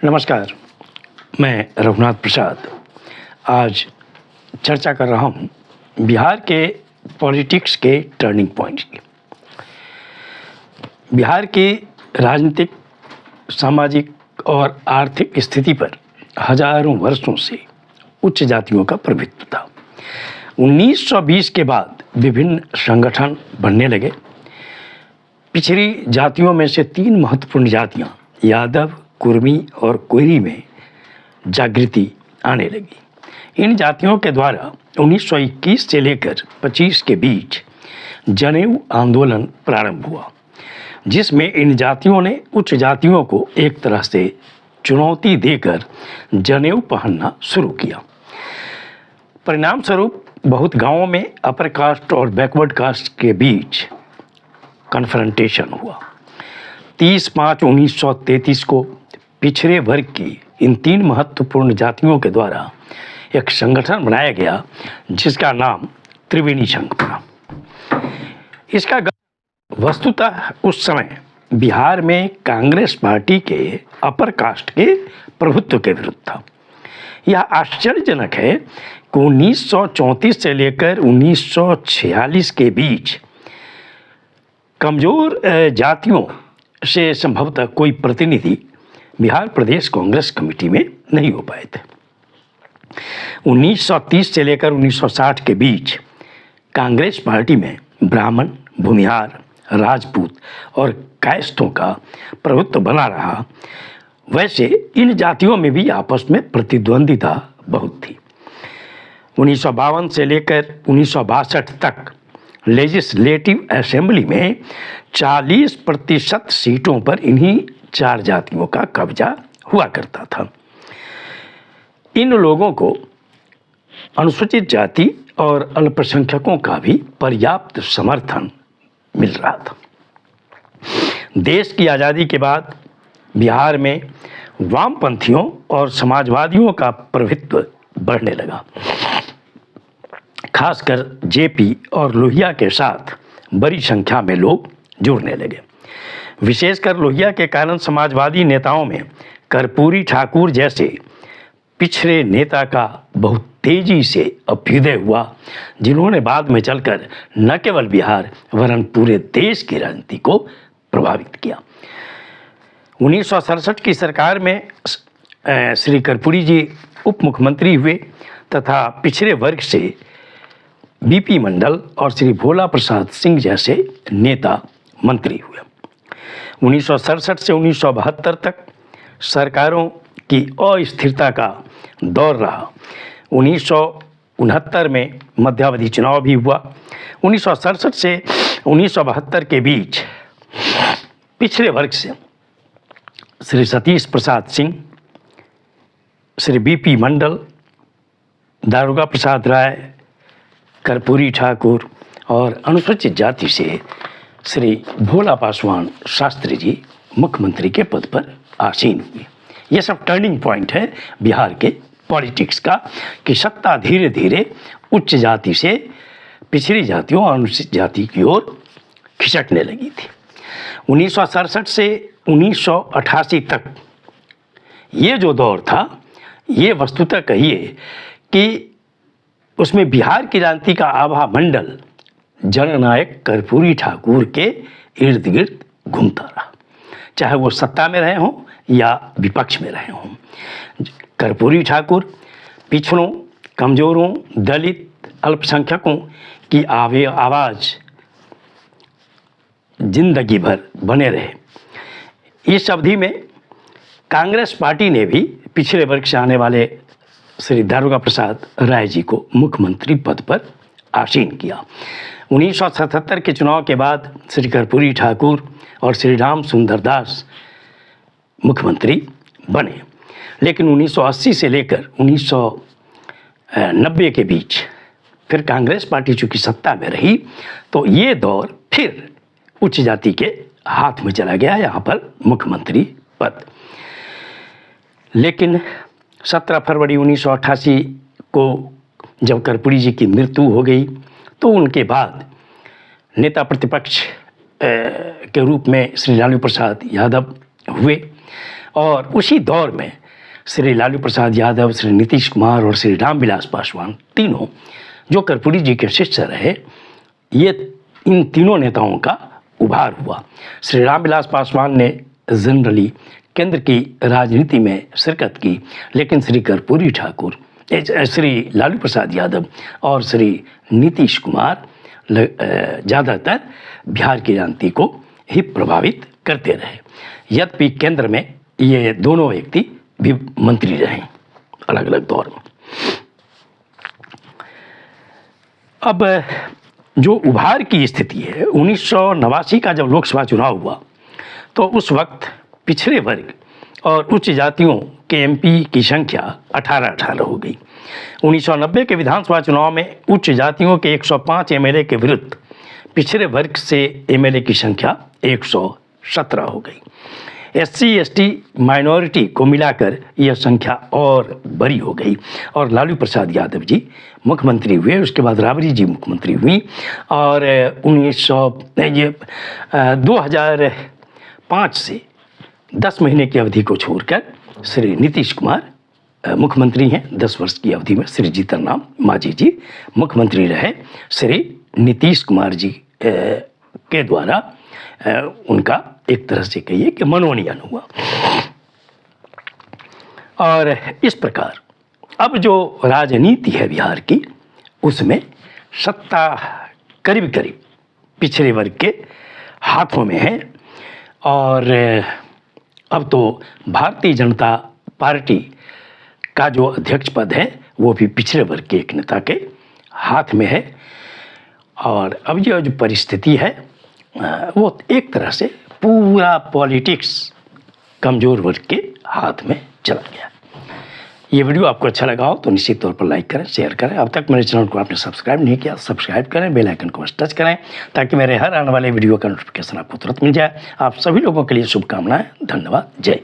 नमस्कार, मैं रघुनाथ प्रसाद आज चर्चा कर रहा हूँ बिहार के पॉलिटिक्स के टर्निंग पॉइंट की। बिहार की राजनीतिक, सामाजिक और आर्थिक स्थिति पर हजारों वर्षों से उच्च जातियों का प्रभुत्व था। 1920 के बाद विभिन्न संगठन बनने लगे। पिछड़ी जातियों में से 3 महत्वपूर्ण जातियाँ यादव, कुर्मी और कोयरी में जागृति आने लगी। इन जातियों के द्वारा 1921 से लेकर 25 के बीच जनेऊ आंदोलन प्रारंभ हुआ, जिसमें इन जातियों ने उच्च जातियों को एक तरह से चुनौती देकर जनेऊ पहनना शुरू किया। परिणाम स्वरूप बहुत गांवों में अपर कास्ट और बैकवर्ड कास्ट के बीच कन्फ्रंटेशन हुआ। 30/5/1933 को पिछड़े वर्ग की इन 3 महत्वपूर्ण जातियों के द्वारा एक संगठन बनाया गया, जिसका नाम त्रिवेणी संघ पड़ा। इसका वस्तुतः उस समय बिहार में कांग्रेस पार्टी के अपर कास्ट के प्रभुत्व के विरुद्ध था। यह आश्चर्यजनक है कि 1934 से लेकर 1946 के बीच कमजोर जातियों से संभवतः कोई प्रतिनिधि बिहार प्रदेश कांग्रेस कमेटी में नहीं हो पाए थे। 1930 से लेकर 1960 के बीच कांग्रेस पार्टी में ब्राह्मण, भूमिहार, राजपूत और कायस्थों का प्रभुत्व बना रहा। वैसे इन जातियों में भी आपस में प्रतिद्वंदिता बहुत थी। 1952 से लेकर 1962 तक लेजिस्लेटिव असेंबली में 40% सीटों पर इन्हीं 4 जातियों का कब्जा हुआ करता था। इन लोगों को अनुसूचित जाति और अल्पसंख्यकों का भी पर्याप्त समर्थन मिल रहा था। देश की आज़ादी के बाद बिहार में वामपंथियों और समाजवादियों का प्रभुत्व बढ़ने लगा। खासकर जेपी और लोहिया के साथ बड़ी संख्या में लोग जुड़ने लगे। विशेषकर लोहिया के कारण समाजवादी नेताओं में कर्पूरी ठाकुर जैसे पिछड़े नेता का बहुत तेजी से अभ्युदय हुआ, जिन्होंने बाद में चलकर न केवल बिहार वरन पूरे देश की राजनीति को प्रभावित किया। 1967 की सरकार में श्री कर्पूरी जी उप मुख्यमंत्री हुए तथा पिछड़े वर्ग से बीपी मंडल और श्री भोला प्रसाद सिंह जैसे नेता मंत्री हुए। 1967 से 1972 तक सरकारों की अस्थिरता का दौर रहा। 1969 में मध्यावधि चुनाव भी हुआ। 1967 से 1972 के बीच पिछड़े वर्ग से श्री सतीश प्रसाद सिंह, श्री बीपी मंडल, दारोगा प्रसाद राय, कर्पूरी ठाकुर और अनुसूचित जाति से श्री भोला पासवान शास्त्री जी मुख्यमंत्री के पद पर आसीन हुए। यह सब टर्निंग पॉइंट है बिहार के पॉलिटिक्स का कि सत्ता धीरे धीरे उच्च जाति से पिछड़ी जातियों और अनुसूचित जाति की ओर खिसकने लगी थी। 1967 से 1988 तक ये जो दौर था, ये वस्तुतः कहिए कि उसमें बिहार की राजनीति का आभा मंडल जननायक कर्पूरी ठाकुर के इर्द गिर्द घूमता रहा, चाहे वो सत्ता में रहे हों या विपक्ष में रहे हों। कर्पूरी ठाकुर पिछड़ों, कमजोरों, दलित, अल्पसंख्यकों की आवाज़ जिंदगी भर बने रहे। इस अवधि में कांग्रेस पार्टी ने भी पिछड़े वर्ग से आने वाले श्री दारोगा प्रसाद राय जी को मुख्यमंत्री पद पर आसीन किया। 1977 के चुनाव के बाद श्री कर्पूरी ठाकुर और श्री राम सुंदर दास मुख्यमंत्री बने, लेकिन 1980 से लेकर 1990 के बीच फिर कांग्रेस पार्टी चूँकि सत्ता में रही, तो ये दौर फिर उच्च जाति के हाथ में चला गया, यहाँ पर मुख्यमंत्री पद। लेकिन 17 फरवरी 1988 को जब कर्पूरी जी की मृत्यु हो गई, तो उनके बाद नेता प्रतिपक्ष के रूप में श्री लालू प्रसाद यादव हुए और उसी दौर में श्री लालू प्रसाद यादव, श्री नीतीश कुमार और श्री रामविलास पासवान तीनों जो कर्पूरी जी के शिष्य रहे, ये इन तीनों नेताओं का उभार हुआ। श्री रामविलास पासवान ने जनरली केंद्र की राजनीति में शिरकत की, लेकिन श्री कर्पूरी ठाकुर, श्री लालू प्रसाद यादव और श्री नीतीश कुमार ज़्यादातर बिहार की राजनीति को ही प्रभावित करते रहे। यद्यपि केंद्र में ये दोनों व्यक्ति भी मंत्री रहे अलग अलग दौर में। अब जो उभार की स्थिति है, 1989 का जब लोकसभा चुनाव हुआ तो उस वक्त पिछड़े वर्ग और उच्च जातियों के एमपी की संख्या 18-18 हो गई। 1990 के विधानसभा चुनाव में उच्च जातियों के 105 एमएलए के विरुद्ध पिछड़े वर्ग से एमएलए की संख्या 117 हो गई। SC/ST माइनॉरिटी को मिलाकर यह संख्या और बड़ी हो गई और लालू प्रसाद यादव जी मुख्यमंत्री हुए। उसके बाद राबड़ी जी मुख्यमंत्री हुई और 2005 से 10 महीने की अवधि को छोड़कर श्री नीतीश कुमार मुख्यमंत्री हैं। 10 वर्ष की अवधि में श्री जीतन राम मांझी जी मुख्यमंत्री रहे। श्री नीतीश कुमार जी के द्वारा उनका एक तरह से कहिए कि मनोनयन हुआ। और इस प्रकार अब जो राजनीति है बिहार की, उसमें सत्ता करीब करीब पिछड़े वर्ग के हाथों में है। और अब तो भारतीय जनता पार्टी का जो अध्यक्ष पद है वो भी पिछड़े वर्ग के एक नेता के हाथ में है। और अब ये जो परिस्थिति है वो एक तरह से पूरा पॉलिटिक्स कमज़ोर वर्ग के हाथ में चला गया। ये वीडियो आपको अच्छा लगा हो तो निश्चित तौर पर लाइक करें, शेयर करें। अब तक मेरे चैनल को आपने सब्सक्राइब नहीं किया, सब्सक्राइब करें, बेल आइकन को टच करें ताकि मेरे हर आने वाले वीडियो का नोटिफिकेशन आपको तुरंत मिल जाए। आप सभी लोगों के लिए शुभकामनाएं। धन्यवाद। जय